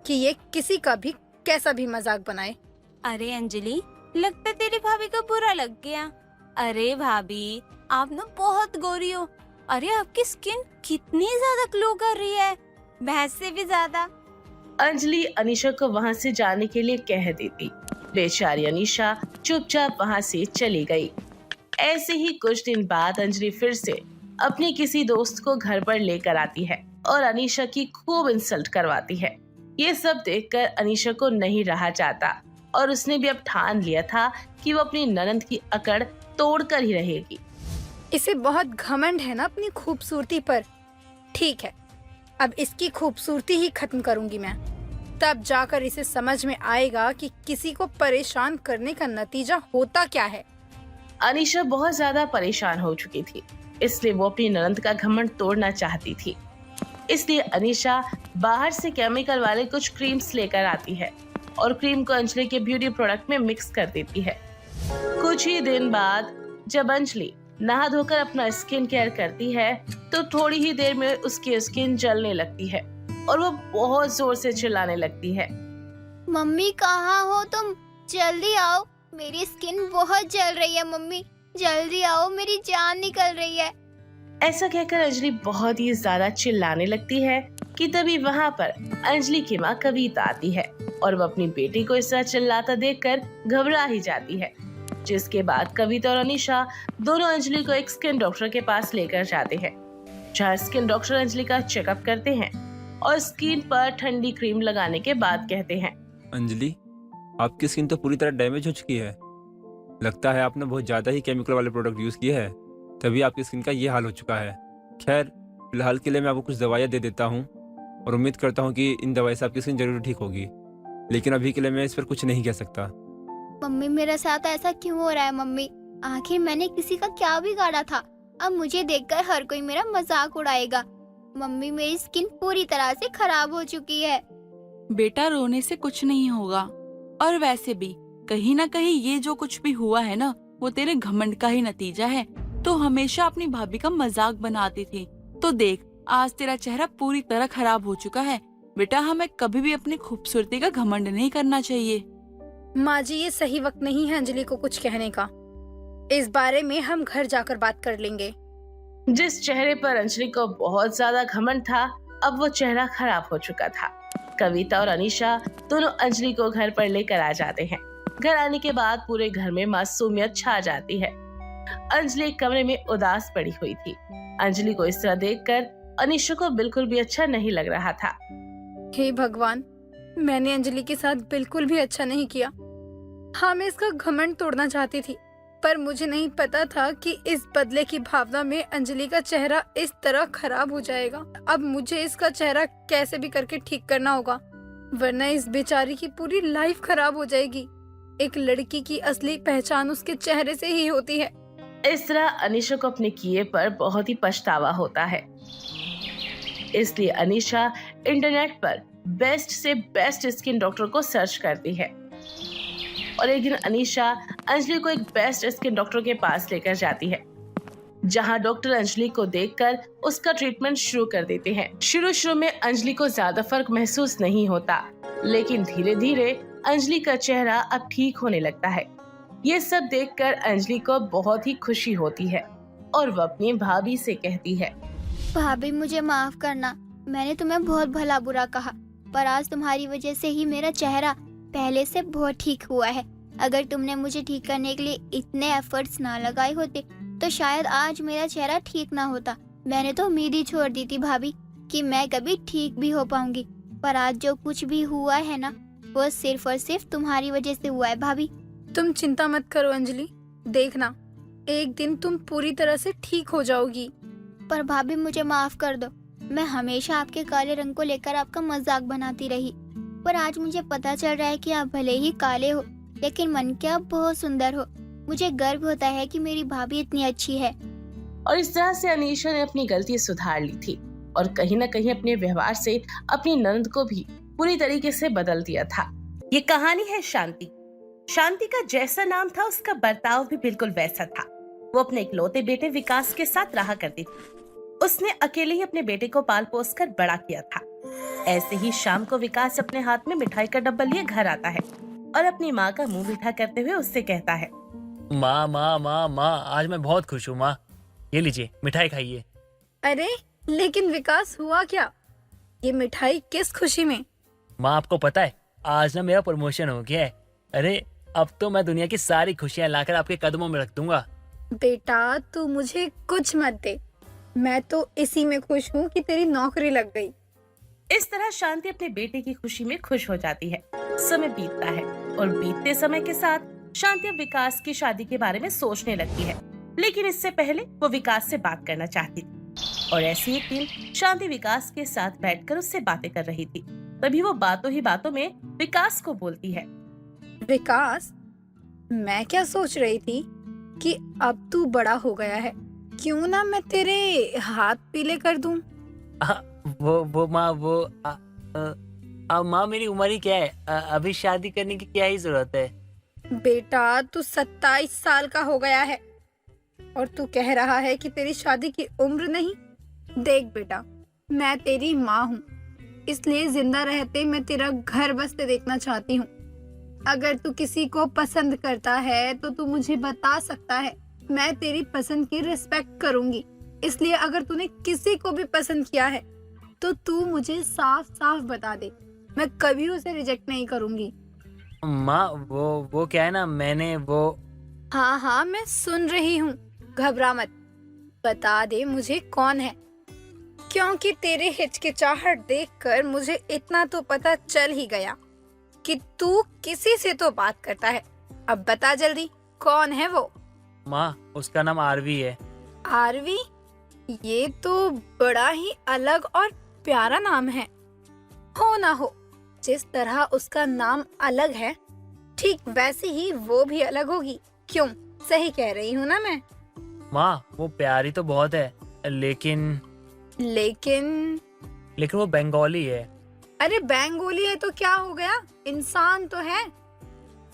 कि ये किसी का भी कैसा भी मजाक बनाए। अरे अंजलि, लगता है तेरी भाभी को बुरा लग गया। अरे भाभी, आप ना बहुत गोरी हो। अरे आपकी स्किन कितनी ज्यादा ग्लो कर रही है, भैंस से भी ज्यादा। अंजलि अनीशा को वहाँ से जाने के लिए कह देती। बेचारी अनीशा चुपचाप वहाँ से चली गई। ऐसे ही कुछ दिन बाद अंजलि फिर से अपनी किसी दोस्त को घर पर लेकर आती है और अनीशा की खूब इंसल्ट करवाती है। ये सब देखकर अनीशा को नहीं रहा जाता और उसने भी अब ठान लिया था कि वो अपनी ननद की अकड़ तोड़कर ही रहेगी। इसे बहुत घमंड है ना अपनी खूबसूरती पर। ठीक है, अब इसकी खूबसूरती ही खत्म करूंगी मैं। तब जाकर इसे समझ में आएगा कि किसी को परेशान करने का नतीजा होता क्या है। अनीशा बहुत ज्यादा परेशान हो चुकी थी, इसलिए वो अपनी ननद का घमंड तोड़ना चाहती थी। इसलिए अनीशा बाहर से केमिकल वाले कुछ क्रीम्स लेकर आती है और क्रीम को अंजलि के ब्यूटी प्रोडक्ट में मिक्स कर देती है। कुछ ही दिन बाद जब अंजलि नहा धोकर अपना स्किन केयर करती है तो थोड़ी ही देर में उसकी स्किन जलने लगती है और वो बहुत जोर से चिल्लाने लगती है। मम्मी कहाँ हो तुम? जल्दी आओ, मेरी स्किन बहुत जल रही है। मम्मी जल्दी आओ, मेरी जान निकल रही है। ऐसा कहकर अंजलि बहुत ही ज्यादा चिल्लाने लगती है कि तभी वहाँ पर अंजलि की माँ कविता आती है और वो अपनी बेटी को इस तरह चिल्लाता देखकर घबरा ही जाती है। जिसके बाद कविता और अनीशा दोनों अंजलि को एक स्किन डॉक्टर के पास लेकर जाते हैं, जहाँ स्किन डॉक्टर अंजलि का चेकअप करते हैं और स्किन पर ठंडी क्रीम लगाने के बाद कहते हैं, अंजलि, आपकी स्किन तो पूरी तरह डैमेज हो चुकी है। लगता है आपने बहुत ज्यादा ही केमिकल वाले प्रोडक्ट यूज किए हैं, तभी आपकी स्किन का ये हाल हो चुका है। खैर, फिलहाल के लिए मैं आपको कुछ दवाइयाँ दे देता हूँ और उम्मीद करता हूँ कि इन दवाई से आपकी स्किन जरूर ठीक होगी, लेकिन अभी के लिए मैं इस पर कुछ नहीं कह सकता। मम्मी मेरे साथ ऐसा क्यों हो रहा है? मम्मी आखिर मैंने किसी का क्या बिगाड़ा था? अब मुझे देखकर हर कोई मेरा मजाक उड़ाएगा। मम्मी मेरी स्किन पूरी तरह से खराब हो चुकी है। बेटा, रोने से कुछ नहीं होगा। और वैसे भी कहीं ना कहीं ये जो कुछ भी हुआ है ना, वो तेरे घमंड का ही नतीजा है। तो हमेशा अपनी भाभी का मजाक बनाती थी, तो देख आज तेरा चेहरा पूरी तरह खराब हो चुका है। बेटा, हमें कभी भी अपनी खूबसूरती का घमंड नहीं करना चाहिए। माँ जी, ये सही वक्त नहीं है अंजलि को कुछ कहने का। इस बारे में हम घर जाकर बात कर लेंगे। जिस चेहरे पर अंजलि को बहुत ज्यादा घमंड था, अब वो चेहरा खराब हो चुका था। कविता और अनीशा दोनों अंजलि को घर पर लेकर आ जाते हैं। घर आने के बाद पूरे घर में मासूमियत छा जाती है। अंजलि एक कमरे में उदास पड़ी हुई थी। अंजलि को इस तरह देखकर अनीशा को बिल्कुल भी अच्छा नहीं लग रहा था। हे भगवान, मैंने अंजलि के साथ बिल्कुल भी अच्छा नहीं किया। हाँ, मैं इसका घमंड तोड़ना चाहती थी, पर मुझे नहीं पता था कि इस बदले की भावना में अंजलि का चेहरा इस तरह खराब हो जाएगा। अब मुझे इसका चेहरा कैसे भी करके ठीक करना होगा, वरना इस बेचारी की पूरी लाइफ खराब हो जाएगी। एक लड़की की असली पहचान उसके चेहरे से ही होती है। इस तरह अनीशा को अपने किए पर बहुत ही पछतावा होता है। इसलिए अनीशा इंटरनेट पर बेस्ट से बेस्ट स्किन डॉक्टर को सर्च करती है और एक दिन अनीशा अंजलि को एक बेस्ट स्किन डॉक्टर के पास लेकर जाती है, जहां डॉक्टर अंजलि को देखकर उसका ट्रीटमेंट शुरू कर देते हैं। शुरू में अंजलि को ज्यादा फर्क महसूस नहीं होता, लेकिन धीरे धीरे अंजलि का चेहरा अब ठीक होने लगता है। ये सब देखकर अंजलि को बहुत ही खुशी होती है और वो अपनी भाभी से कहती है, भाभी मुझे माफ करना, मैंने तुम्हें बहुत भला बुरा कहा, पर आज तुम्हारी वजह से ही मेरा चेहरा पहले से बहुत ठीक हुआ है। अगर तुमने मुझे ठीक करने के लिए इतने एफर्ट्स ना लगाए होते तो शायद आज मेरा चेहरा ठीक ना होता। मैंने तो उम्मीद ही छोड़ दी थी भाभी कि मैं कभी ठीक भी हो पाऊंगी, पर आज जो कुछ भी हुआ है ना, वो सिर्फ और सिर्फ तुम्हारी वजह से हुआ है भाभी। तुम चिंता मत करो अंजलि, देखना एक दिन तुम पूरी तरह से ठीक हो जाओगी। पर भाभी मुझे माफ कर दो, मैं हमेशा आपके काले रंग को लेकर आपका मजाक बनाती रही, पर आज मुझे पता चल रहा है कि आप भले ही काले हो लेकिन मन के आप बहुत सुंदर हो। मुझे गर्व होता है कि मेरी भाभी इतनी अच्छी है। और इस तरह से अनीशा ने अपनी गलती सुधार ली थी और कहीं न कहीं अपने व्यवहार से अपनी ननद को भी पूरी तरीके से बदल दिया था। ये कहानी है शांति। शांति का जैसा नाम था उसका बर्ताव भी बिल्कुल वैसा था। वो अपने इकलौते बेटे विकास के साथ रहा करती थी। उसने अकेले ही अपने बेटे को पाल पोस कर बड़ा किया था। ऐसे ही शाम को विकास अपने हाथ में मिठाई का डब्बा लिए घर आता है और अपनी माँ का मुंह मीठा करते हुए उससे कहता है, माँ माँ माँ माँ, आज मैं बहुत खुश हूँ माँ, ये लीजिए मिठाई खाइए। अरे लेकिन विकास हुआ क्या? ये मिठाई किस खुशी में? माँ आपको पता है आज ना मेरा प्रमोशन हो गया है। अरे अब तो मैं दुनिया की सारी खुशियाँ लाकर आपके कदमों में रख दूंगा। बेटा तू मुझे कुछ मत दे, मैं तो इसी में खुश हूँ कि तेरी नौकरी लग गई। इस तरह शांति अपने बेटे की खुशी में खुश हो जाती है। समय बीतता है और बीतते समय के साथ शांति अब विकास की शादी के बारे में सोचने लगती है, लेकिन इससे पहले वो विकास से बात करना चाहती थी। और ऐसी एक दिन शांति विकास के साथ बैठकर उससे बातें कर रही थी। तभी वो बातों ही बातों में विकास को बोलती है, विकास मैं क्या सोच रही थी कि अब तू बड़ा हो गया है, क्यों ना मैं तेरे हाथ पीले कर दूं? वो माँ वो माँ मेरी उम्र ही क्या है, अभी शादी करने की क्या ही जरूरत है। बेटा तू 27 साल का हो गया है और तू कह रहा है कि तेरी शादी की उम्र नहीं। देख बेटा, मैं तेरी माँ हूँ, इसलिए जिंदा रहते मैं तेरा घर बसते देखना चाहती हूँ। अगर तू किसी को पसंद करता है तो तू मुझे बता सकता है, मैं तेरी पसंद की रिस्पेक्ट करूंगी। इसलिए अगर तूने किसी को भी पसंद किया है तो तू मुझे साफ साफ बता दे, मैं कभी उसे रिजेक्ट नहीं करूंगी। माँ वो क्या है ना, मैंने वो हाँ मैं सुन रही हूँ, घबरा मत, बता दे मुझे कौन है, क्योंकि तेरे हिचकिचाहट देखकर मुझे इतना तो पता चल ही गया कि तू किसी से तो बात करता है। अब बता जल्दी, कौन है वो? माँ उसका नाम आरवी है। आरवी? ये तो बड़ा ही अलग और प्यारा नाम है। हो ना हो, जिस तरह उसका नाम अलग है ठीक वैसे ही वो भी अलग होगी। क्यों, सही कह रही हूँ ना मैं? माँ वो प्यारी तो बहुत है, लेकिन वो बंगाली है। अरे बंगाली है तो क्या हो गया, इंसान तो है।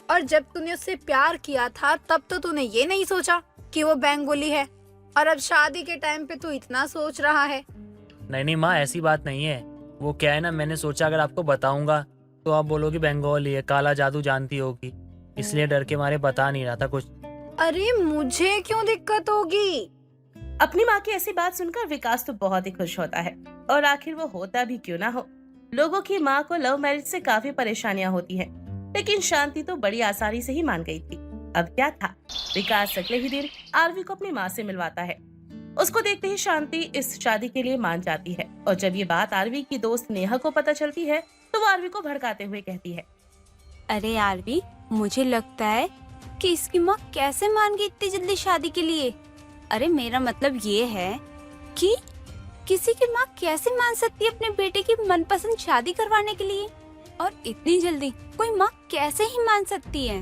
और जब तूने उससे प्यार किया था तब तो तूने ये नहीं सोचा कि वो बंगाली है, और अब शादी के टाइम पे तू इतना सोच रहा है। नहीं माँ ऐसी बात नहीं है। वो क्या है ना, मैंने सोचा अगर आपको बताऊंगा तो आप बोलोगी बंगाली है, काला जादू जानती होगी, इसलिए डर के मारे बता नहीं रहा था कुछ। अरे मुझे क्यों दिक्कत होगी? अपनी माँ की ऐसी बात सुनकर विकास तो बहुत ही खुश होता है, और आखिर वो होता भी क्यों ना हो। लोगों की माँ को लव मैरिज से काफी परेशानियां होती हैं, लेकिन शांति तो बड़ी आसानी से ही मान गई थी। अब क्या था, विकास अगले ही दिन आरवी को अपनी माँ से मिलवाता है। उसको देखते ही शांति इस शादी के लिए मान जाती है, और जब ये बात आरवी की दोस्त नेहा को पता चलती है तो वो आरवी को भड़काते हुए कहती है, अरे आरवी, मुझे लगता है कि इसकी माँ कैसे मान गई इतनी जल्दी शादी के लिए। अरे मेरा मतलब ये है कि किसी की माँ कैसे मान सकती है अपने बेटे की मनपसंद शादी करवाने के लिए, और इतनी जल्दी कोई माँ कैसे ही मान सकती है।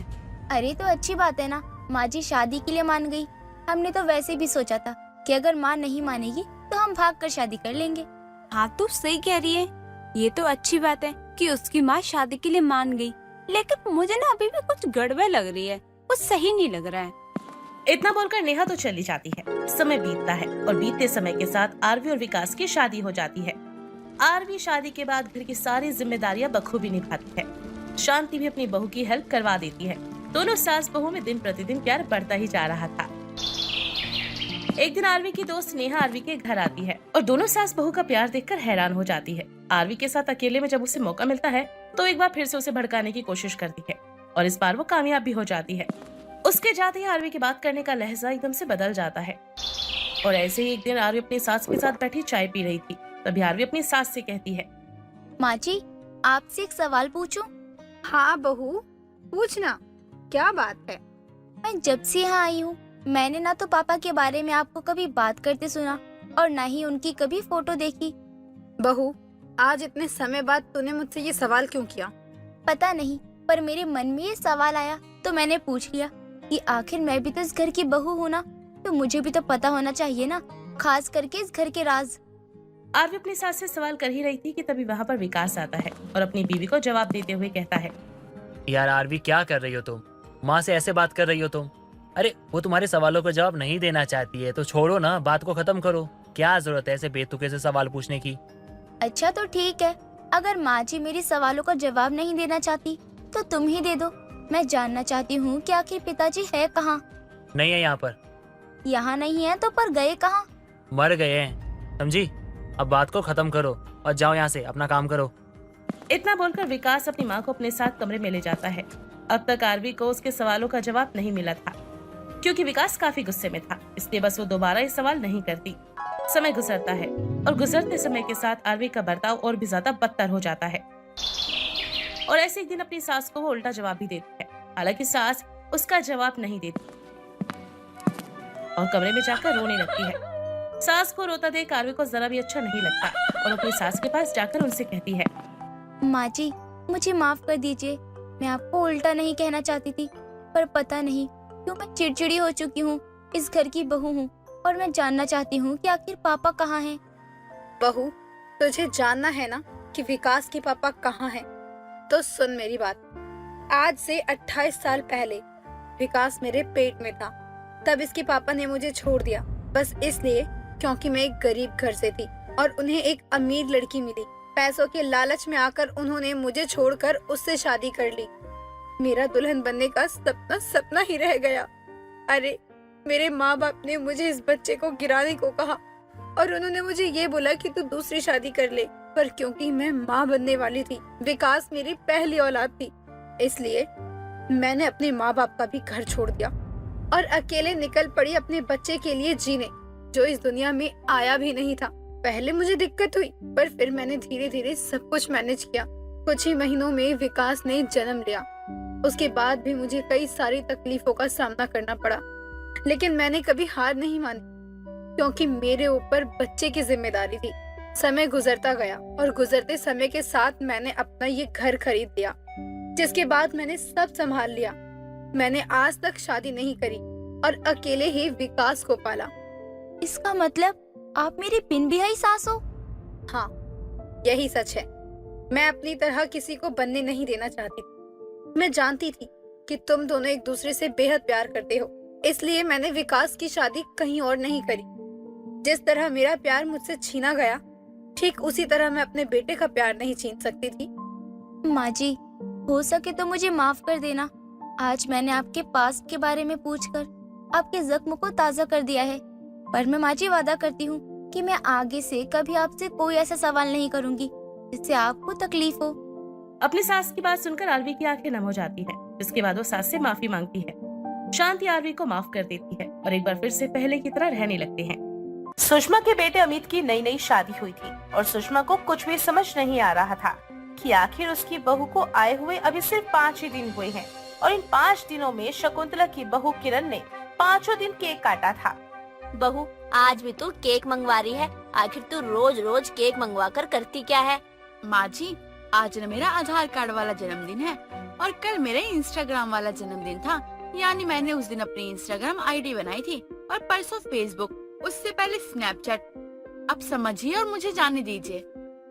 अरे तो अच्छी बात है ना, माँ जी शादी के लिए मान गई। हमने तो वैसे भी सोचा था कि अगर माँ नहीं मानेगी तो हम भाग कर शादी कर लेंगे। हाँ तू सही कह रही है, ये तो अच्छी बात है कि उसकी माँ शादी के लिए मान गई, लेकिन मुझे ना अभी भी कुछ गड़बड़ लग रही है, कुछ सही नहीं लग रहा है। इतना बोलकर नेहा तो चली जाती है। समय बीतता है और बीतते समय के साथ आरवी और विकास की शादी हो जाती है। आरवी शादी के बाद घर की सारी जिम्मेदारियां बखूबी निभाती है। शांति भी अपनी बहू की हेल्प करवा देती है। दोनों सास बहू में दिन प्रतिदिन प्यार बढ़ता ही जा रहा था। एक दिन आरवी की दोस्त नेहा आरवी के घर आती है और दोनों सास बहू का प्यार देखकर हैरान हो जाती है। आरवी के साथ अकेले में जब उसे मौका मिलता है तो एक बार फिर से उसे भड़काने की कोशिश करती है और इस बार वो कामयाब भी हो जाती है। उसके जाते ही आरवी की बात करने का लहजा एकदम से बदल जाता है। और ऐसे ही एक दिन आरवी अपनी सास के साथ बैठी चाय पी रही थी। तभी आरवी अपनी सास से कहती है, माँ जी, आपसे एक सवाल पूछूं? हाँ बहू, पूछना, क्या बात है? मैं जब से यहाँ आई हूँ मैंने ना तो पापा के बारे में आपको कभी बात करते सुना और ना ही उनकी कभी फोटो देखी। बहू, आज इतने समय बाद तूने मुझसे ये सवाल क्यों किया? पता नहीं, पर मेरे मन में ये सवाल आया तो मैंने पूछ लिया कि आखिर मैं भी तो इस घर की बहू हूँ ना, तो मुझे भी तो पता होना चाहिए ना, खास करके इस घर के राज। आरवी अपनी सास से सवाल कर ही रही थी कि तभी वहाँ पर विकास आता है और अपनी बीवी को जवाब देते हुए कहता है, यार आरवी, क्या कर रही हो तुम? माँ से ऐसे बात कर रही हो तुम? अरे वो तुम्हारे सवालों का जवाब नहीं देना चाहती है तो छोड़ो ना, बात को खत्म करो। क्या जरूरत है ऐसे बेतुके से सवाल पूछने की? अच्छा तो ठीक है, अगर माँ जी मेरी सवालों का जवाब नहीं देना चाहती तो तुम ही दे दो। मैं जानना चाहती हूँ कि आखिर पिताजी है कहाँ? नहीं है यहाँ पर। यहाँ नहीं है तो पर गए कहाँ? मर गए हैं, समझी? अब बात को खत्म करो और जाओ यहाँ से, अपना काम करो। इतना बोलकर विकास अपनी माँ को अपने साथ कमरे में ले जाता है। अब तक आरवी को उसके सवालों का जवाब नहीं मिला था क्योंकि विकास काफी गुस्से में था, इसलिए बस वो दोबारा ये सवाल नहीं करती। समय गुजरता है और गुजरते समय के साथ आरवी का बर्ताव और भी ज्यादा बदतर हो जाता है और ऐसे एक दिन अपनी सास को वो उल्टा जवाब भी देती है। हालांकि सास उसका जवाब नहीं देती और कमरे में जाकर रोने लगती है। सास को रोता देख आरवी को जरा भी अच्छा नहीं लगता और अपनी सास के पास जाकर उनसे कहती है, माँ जी, मुझे माफ कर दीजिए, मैं आपको उल्टा नहीं कहना चाहती थी, पर पता नहीं क्यों मैं चिड़चिड़ी हो चुकी हूँ। इस घर की बहू हूँ और मैं जानना चाहती हूँ कि आखिर पापा कहाँ हैं। बहू, तुझे जानना है ना कि विकास के पापा कहाँ हैं? तो सुन मेरी बात। आज से 28 साल पहले विकास मेरे पेट में था, तब इसके पापा ने मुझे छोड़ दिया, बस इसलिए क्योंकि मैं एक गरीब घर से थी और उन्हें एक अमीर लड़की मिली। पैसों के लालच में आकर उन्होंने मुझे छोड़कर उससे शादी कर ली। मेरा दुल्हन बनने का सपना ही रह गया। अरे मेरे माँ बाप ने मुझे इस बच्चे को गिराने को कहा और उन्होंने मुझे ये बोला कि तू दूसरी शादी कर ले, पर क्योंकि मैं माँ बनने वाली थी, विकास मेरी पहली औलाद थी, इसलिए मैंने अपने माँ बाप का भी घर छोड़ दिया और अकेले निकल पड़ी अपने बच्चे के लिए जीने, जो इस दुनिया में आया भी नहीं था। पहले मुझे दिक्कत हुई, पर फिर मैंने धीरे धीरे सब कुछ मैनेज किया। कुछ ही महीनों में विकास ने जन्म लिया। उसके बाद भी मुझे कई सारी तकलीफों का सामना करना पड़ा, लेकिन मैंने कभी हार नहीं मानी क्योंकि मेरे ऊपर बच्चे की जिम्मेदारी थी। समय गुजरता गया और गुजरते समय के साथ मैंने अपना ये घर खरीद लिया, जिसके बाद मैंने सब संभाल लिया। मैंने आज तक शादी नहीं करी और अकेले ही विकास को पाला। इसका मतलब आप मेरी बिन बिहाई सास हो? हाँ, यही सच है। मैं अपनी तरह किसी को बनने नहीं देना चाहती थी। मैं जानती थी कि तुम दोनों एक दूसरे से बेहद प्यार करते हो, इसलिए मैंने विकास की शादी कहीं और नहीं करी। जिस तरह मेरा प्यार मुझसे छीना गया, ठीक उसी तरह मैं अपने बेटे का प्यार नहीं छीन सकती थी। माँ जी, हो सके तो मुझे माफ कर देना। आज मैंने आपके पास्ट के बारे में पूछकर आपके जख्म को ताज़ा कर दिया है, पर मैं माँ जी वादा करती हूँ कि मैं आगे से कभी आपसे कोई ऐसा सवाल नहीं करूँगी जिससे आपको तकलीफ हो। अपनी सास की बात सुनकर आरवी की आंखें नम हो जाती हैं। इसके बाद वो सास से माफी मांगती है। शांति आरवी को माफ कर देती है और एक बार फिर से पहले की तरह रहने लगते हैं। सुषमा के बेटे अमित की नई नई शादी हुई थी और सुषमा को कुछ भी समझ नहीं आ रहा था कि आखिर उसकी बहू को आए हुए अभी सिर्फ 5 ही दिन हुए हैं और इन 5 दिनों में शकुंतला की बहू किरण ने 5 दिन केक काटा था। बहू, आज भी तू केक मंगवा रही है, आखिर तू रोज रोज केक मंगवा कर करती क्या है? माँ जी, आज न मेरा आधार कार्ड वाला जन्मदिन है और कल मेरा इंस्टाग्राम वाला जन्मदिन था, यानी मैंने उस दिन अपनी इंस्टाग्राम आईडी बनाई थी और परसों फेसबुक, उससे पहले स्नैपचैट। अब समझिए और मुझे जाने दीजिए।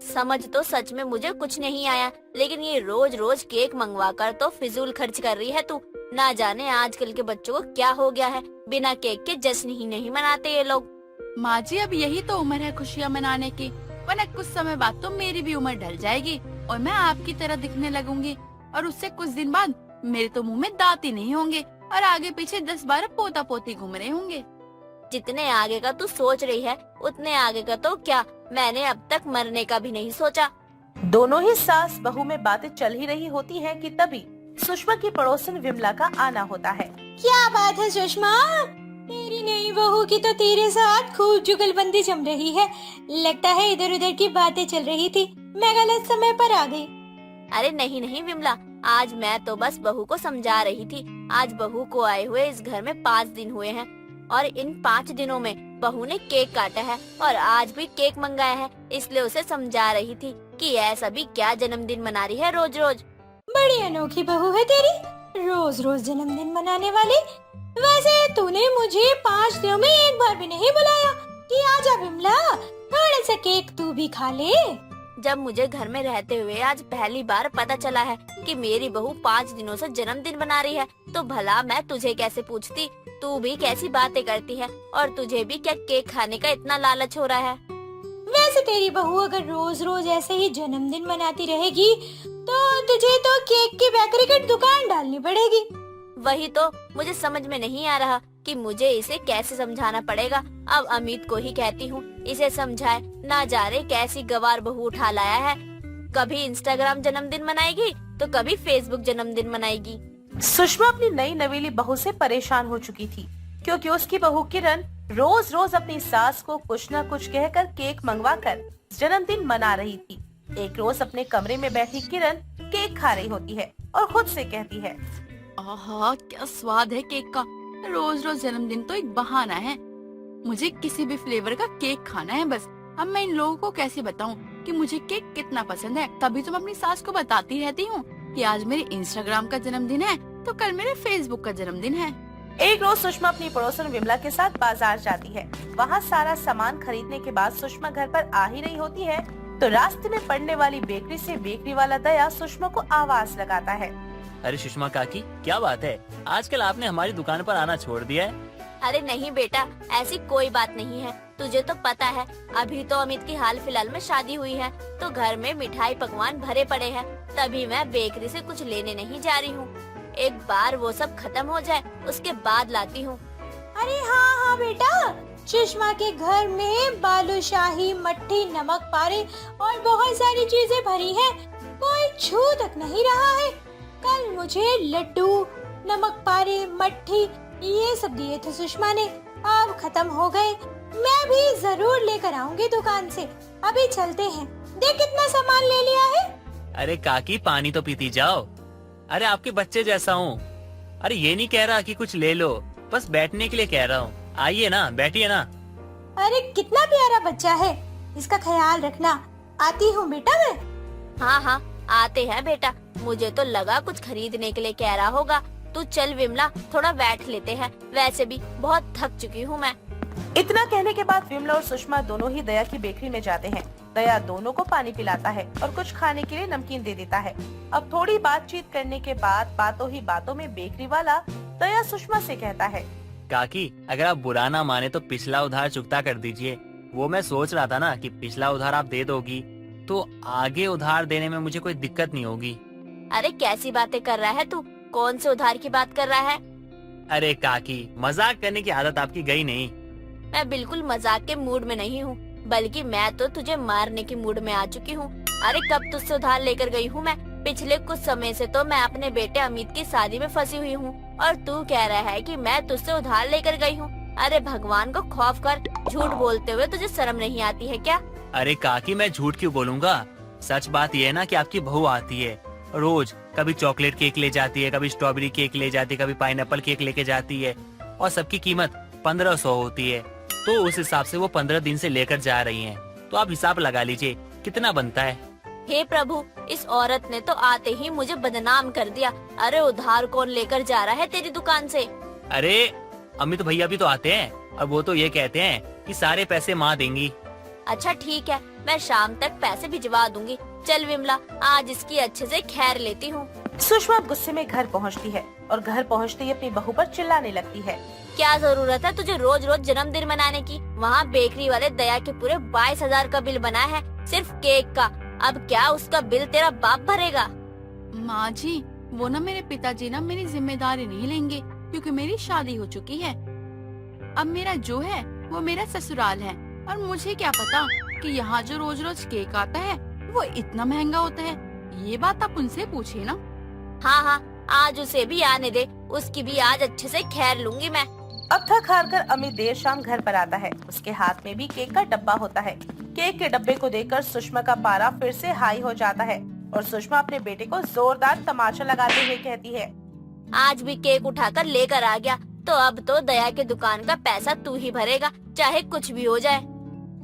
समझ तो सच में मुझे कुछ नहीं आया, लेकिन ये रोज रोज केक मंगवा कर तो फिजूल खर्च कर रही है तू। ना जाने आजकल के बच्चों को क्या हो गया है, बिना केक के जश्न ही नहीं मनाते ये लोग। माँ जी, अब यही तो उम्र है खुशियाँ मनाने की, वरना कुछ समय बाद तो मेरी भी उम्र ढल जाएगी और मैं आपकी तरह दिखने लगूंगी, और उससे कुछ दिन बाद मेरे तो मुंह में दांत ही नहीं होंगे और आगे पीछे 10-12 पोता पोती घूम रहे होंगे। जितने आगे का तू सोच रही है उतने आगे का तो क्या, मैंने अब तक मरने का भी नहीं सोचा। दोनों ही सास बहू में बातें चल ही रही होती हैं कि तभी सुषमा की पड़ोसन विमला का आना होता है। क्या बात है सुषमा, तेरी नई बहू की तो तेरे साथ खूब जुगलबंदी जम रही है। लगता है इधर उधर की बातें चल रही थी, मैं गलत समय पर आ गई। अरे नहीं नहीं विमला, आज मैं तो बस बहू को समझा रही थी। आज बहू को आए हुए इस घर में 5 दिन हुए हैं और इन 5 दिनों में बहू ने केक काटा है और आज भी केक मंगाया है, इसलिए उसे समझा रही थी कि ऐसा भी क्या जन्मदिन मना रही है रोज रोज। बड़ी अनोखी बहू है तेरी, रोज रोज जन्मदिन मनाने वाली। वैसे तूने मुझे 5 दिनों में एक बार भी नहीं बुलाया कि आजा विमला, थोड़ा सा केक तू भी खा ले। जब मुझे घर में रहते हुए आज पहली बार पता चला है कि मेरी बहू 5 दिनों से जन्मदिन मना रही है, तो भला मैं तुझे कैसे पूछती। तू भी कैसी बातें करती है, और तुझे भी क्या केक खाने का इतना लालच हो रहा है। वैसे तेरी बहू अगर रोज रोज ऐसे ही जन्मदिन मनाती रहेगी तो तुझे तो केक की बेकरी की दुकान डालनी पड़ेगी। वही तो मुझे समझ में नहीं आ रहा कि मुझे इसे कैसे समझाना पड़ेगा। अब अमित को ही कहती हूँ इसे समझाए, ना जाने कैसी गवार बहू उठा लाया है। कभी इंस्टाग्राम जन्मदिन मनाएगी तो कभी फेसबुक जन्मदिन मनाएगी। सुषमा अपनी नई नवेली बहू से परेशान हो चुकी थी, क्योंकि उसकी बहू किरण रोज रोज अपनी सास को कुछ न कुछ कहकर केक मंगवाकर जन्मदिन मना रही थी। एक रोज अपने कमरे में बैठी किरण केक खा रही होती है और खुद से कहती है, आहा, क्या स्वाद है केक का। रोज रोज जन्मदिन तो एक बहाना है, मुझे किसी भी फ्लेवर का केक खाना है बस। अब मैं इन लोगों को कैसे बताऊं कि मुझे केक कितना पसंद है। तभी तो मैं अपनी सास को बताती रहती हूँ कि आज मेरे इंस्टाग्राम का जन्मदिन है तो कल मेरे फेसबुक का जन्मदिन है। एक रोज सुषमा अपनी पड़ोसन विमला के साथ बाजार जाती है। वहाँ सारा सामान खरीदने के बाद सुषमा घर पर आ ही रही होती है तो रास्ते में पड़ने वाली बेकरी से बेकरी वाला दया सुषमा को आवाज लगाता है। अरे सुषमा काकी, क्या बात है, आजकल आपने हमारी दुकान पर आना छोड़ दिया है? अरे नहीं बेटा, ऐसी कोई बात नहीं है। तुझे तो पता है अभी तो अमित की हाल फिलहाल में शादी हुई है, तो घर में मिठाई पकवान भरे पड़े हैं, तभी मैं बेकरी से कुछ लेने नहीं जा रही हूँ। एक बार वो सब खत्म हो जाए उसके बाद लाती हूँ। अरे हाँ हाँ बेटा, सुषमा के घर में बालूशाही, मट्ठी, नमक पारे और बहुत सारी चीजें भरी हैं, कोई छू तक नहीं रहा है। कल मुझे लड्डू, नमक पारे, मट्ठी ये सब दिए थे सुषमा ने, अब खत्म हो गए। मैं भी जरूर लेकर आऊंगी दुकान से। अभी चलते हैं, देख कितना सामान ले लिया है। अरे काकी, पानी तो पीती जाओ। अरे आपके बच्चे जैसा हूँ। अरे ये नहीं कह रहा कि कुछ ले लो, बस बैठने के लिए कह रहा हूँ। आइए ना, बैठिए ना। अरे कितना प्यारा बच्चा है, इसका ख्याल रखना। आती हूँ बेटा मैं। हाँ हाँ आते हैं बेटा, मुझे तो लगा कुछ खरीदने के लिए कह रहा होगा। तू चल विमला, थोड़ा बैठ लेते हैं, वैसे भी बहुत थक चुकी हूँ मैं। इतना कहने के बाद विमला और सुषमा दोनों ही दया की बेकरी में जाते हैं। दया दोनों को पानी पिलाता है और कुछ खाने के लिए नमकीन दे देता है। अब थोड़ी बातचीत करने के बाद बातों ही बातों में बेकरी वाला दया सुषमा से कहता है, काकी, अगर आप बुरा ना माने तो पिछला उधार चुकता कर दीजिए। वो मैं सोच रहा था ना कि पिछला उधार आप दे दोगी तो आगे उधार देने में मुझे कोई दिक्कत नहीं होगी। अरे कैसी बातें कर रहा है तू, कौन से उधार की बात कर रहा है? अरे काकी, मजाक करने की आदत आपकी गई नहीं। मैं बिल्कुल मजाक के मूड में नहीं हूँ, बल्कि मैं तो तुझे मारने की मूड में आ चुकी हूँ। अरे कब तुझसे उधार लेकर गई हूँ मैं? पिछले कुछ समय से तो मैं अपने बेटे अमित की शादी में फंसी हुई हूँ और तू कह रहा है कि मैं तुझसे उधार लेकर गई हूँ। अरे भगवान को खौफ कर, झूठ बोलते हुए तुझे शर्म नहीं आती है क्या? अरे काकी, मैं झूठ क्यों बोलूँगा? सच बात यह है ना कि आपकी बहू आती है रोज, कभी चॉकलेट केक ले जाती है, कभी स्ट्रॉबेरी केक ले जाती है, कभी पाइनएप्पल केक लेके जाती है और सबकी कीमत 1500 होती है। तो उस हिसाब से वो 15 दिन से लेकर जा रही हैं। तो आप हिसाब लगा लीजिए कितना बनता है। हे प्रभु, इस औरत ने तो आते ही मुझे बदनाम कर दिया। अरे उधार कौन लेकर जा रहा है तेरी दुकान से? अरे अमित भैया भी तो आते हैं और वो तो ये कहते हैं कि सारे पैसे माँ देंगी। अच्छा ठीक है, मैं शाम तक पैसे भिजवा दूंगी। चल विमला, आज इसकी अच्छे से खैर लेती हूँ। सुषमा गुस्से में घर पहुंचती है और घर पहुंचते ही अपनी बहू पर चिल्लाने लगती है। क्या जरूरत है तुझे रोज रोज जन्मदिन मनाने की? वहाँ बेकरी वाले दया के पूरे 22,000 का बिल बना है सिर्फ केक का। अब क्या उसका बिल तेरा बाप भरेगा? माँ जी, वो ना मेरे पिताजी ना मेरी जिम्मेदारी नहीं लेंगे क्योंकि मेरी शादी हो चुकी है। अब मेरा जो है वो मेरा ससुराल है और मुझे क्या पता कि यहाँ जो रोज रोज केक आता है वो इतना महंगा होता है। ये बात आप उनसे पूछिए ना। हाँ, आज उसे भी आने दे, उसकी भी आज अच्छे से खैर लूंगी मैं। अब थक हार कर अमित देर शाम घर पर आता है। उसके हाथ में भी केक का डब्बा होता है। केक के डब्बे को देखकर सुषमा का पारा फिर से हाई हो जाता है और सुषमा अपने बेटे को जोरदार तमाचा लगाते हुए कहती है, आज भी केक उठाकर लेकर आ गया, तो अब तो दया की दुकान का पैसा तू ही भरेगा, चाहे कुछ भी हो जाए।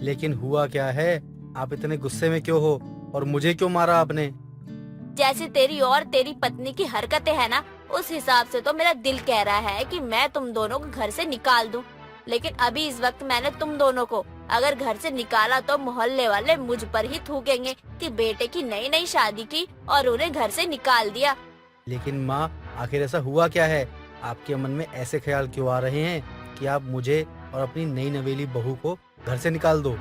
लेकिन हुआ क्या है? आप इतने गुस्से में क्यों हो और मुझे क्यों मारा आपने? जैसे तेरी और तेरी पत्नी की हरकतें है ना, उस हिसाब से तो मेरा दिल कह रहा है कि मैं तुम दोनों को घर से निकाल दूं। लेकिन अभी इस वक्त मैंने तुम दोनों को अगर घर से निकाला तो मोहल्ले वाले मुझ पर ही थूकेंगे कि बेटे की नई नई शादी की और उन्हें घर से निकाल दिया। लेकिन माँ, आखिर ऐसा हुआ क्या है? आपके मन में ऐसे ख्याल क्यों आ रहे हैं कि आप मुझे और अपनी नई नवेली बहू को घर से निकाल दो?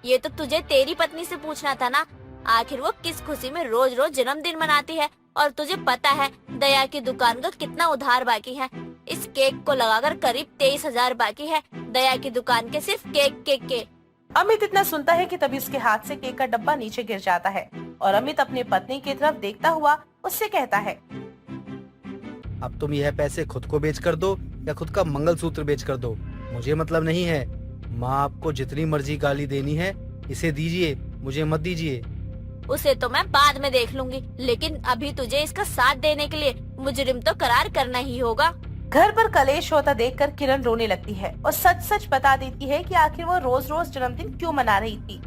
ये तो तुझे तेरी पत्नी से पूछना था ना। आखिर वो किस खुशी में रोज रोज जन्मदिन मनाती है और तुझे पता है दया की दुकान का कितना उधार बाकी है। इस केक को लगाकर करीब 23,000 बाकी है दया की दुकान के सिर्फ केक के। अमित इतना सुनता है कि तभी उसके हाथ से केक का डब्बा नीचे गिर जाता है और अमित अपनी पत्नी की तरफ देखता हुआ उससे कहता है, अब तुम यह पैसे खुद को बेच कर दो या खुद का मंगलसूत्र बेच कर दो, मुझे मतलब नहीं है। माँ आपको जितनी मर्जी गाली देनी है इसे दीजिए, मुझे मत दीजिए। उसे तो मैं बाद में देख लूंगी, लेकिन अभी तुझे इसका साथ देने के लिए मुजरिम तो करार करना ही होगा। घर पर कलेश होता देखकर किरण रोने लगती है और सच सच बता देती है कि आखिर वो रोज रोज जन्मदिन क्यों मना रही थी।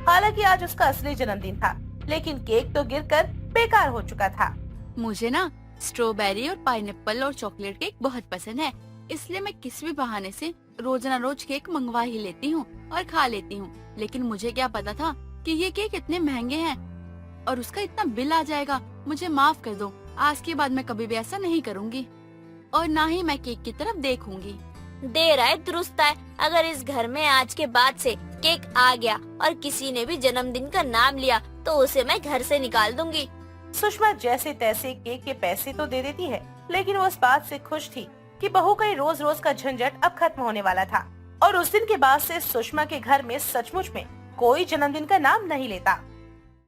हालांकि आज उसका असली जन्मदिन था, लेकिन केक तो गिरकर बेकार हो चुका था। मुझे ना स्ट्रॉबेरी और पाइनएप्पल और चॉकलेट केक बहुत पसंद है, इसलिए मैं किसी भी बहाने से रोज ना रोज केक मंगवा ही लेती हूँ और खा लेती हूँ। लेकिन मुझे क्या पता था कि ये केक इतने महंगे हैं और उसका इतना बिल आ जाएगा। मुझे माफ कर दो, आज के बाद मैं कभी भी ऐसा नहीं करूँगी और ना ही मैं केक की तरफ देखूंगी। देर आए दुरुस्त आए। अगर इस घर में आज के बाद से केक आ गया और किसी ने भी जन्मदिन का नाम लिया तो उसे मैं घर से निकाल दूंगी। सुषमा जैसे तैसे केक के पैसे तो दे देती है, लेकिन वो इस बात से खुश थी कि बहू का रोज रोज का झंझट अब खत्म होने वाला था। और उस दिन के बाद से सुषमा के घर में सचमुच में कोई जन्मदिन का नाम नहीं लेता।